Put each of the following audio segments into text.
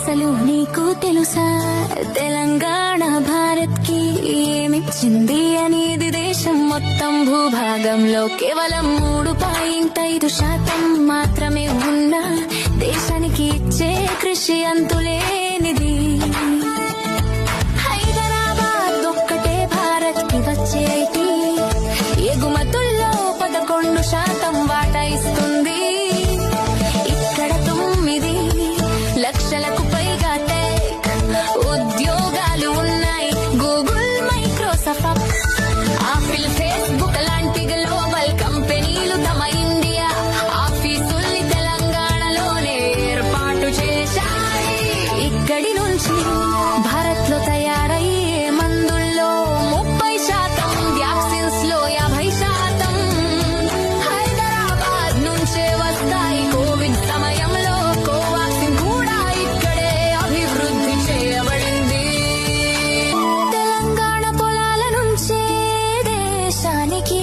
అసలు నీకు తెలుసా తెలంగాణ భారత్ కి ఏమిచ్చింది అనేది? దేశం మొత్తం భూభాగంలో కేవలం 3.5% మాత్రమే ఉన్న దేశానికి ఇచ్చే కృషి అంతులేనిది. హైదరాబాద్ ఒక్కటే భారత్ కి వచ్చే ఐటీ ఎగుమతుల్లో 11% వాటా ఇస్తుంది. ఇక్కడ 9 లక్షలకు పైగా టెక్ ఉద్యోగాలు ఉన్నాయి. గూగుల్, మైక్రోసాఫ్ట్, ఆపిల్, ఫేస్బుక్ లాంటి గ్లోబల్ కంపెనీలు తమ ఇండియా ఆఫీసుల్ని తెలంగాణలోనే ఏర్పాటు చేశాయి. ఇక్కడి నుంచి భారత్ లో తయారయ్యే మందుల్లో 30%, వ్యాక్సిన్స్ లో 50% హైదరాబాద్ నుంచే వస్తాయి. కోవిడ్ సమయంలో కోవాక్సిన్ కూడా ఇక్కడే అభివృద్ధి చేయబడింది. తెలంగాణ పొలాల నుంచే దేశానికి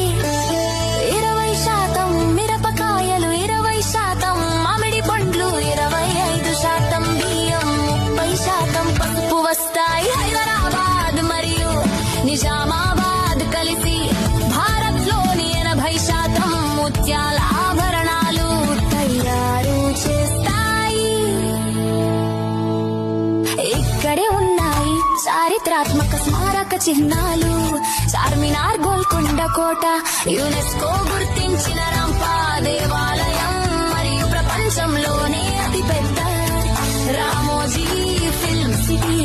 20%, మిరపకాయలు 20%, మామిడి పండ్లు 25%, బియ్యం 30%, పసుపు వస్తాయి. హైదరాబాద్ మరియు నిజామాబాద్ కలిసి భారత్ లోని 80% ముత్యాల ఆభరణాలు తయారు చేస్తాయి. ఇక్కడే ఉన్నాయి చారిత్రాత్మక స్మారక చిహ్నాలు. చార్మినార్, గోల్కొండ కోట, యునెస్కో గుర్తించిన రంపా దేవాలయం మరియు ప్రపంచంలోనే అతిపెద్ద రామోజీ ఫిల్మ్ సిటీ.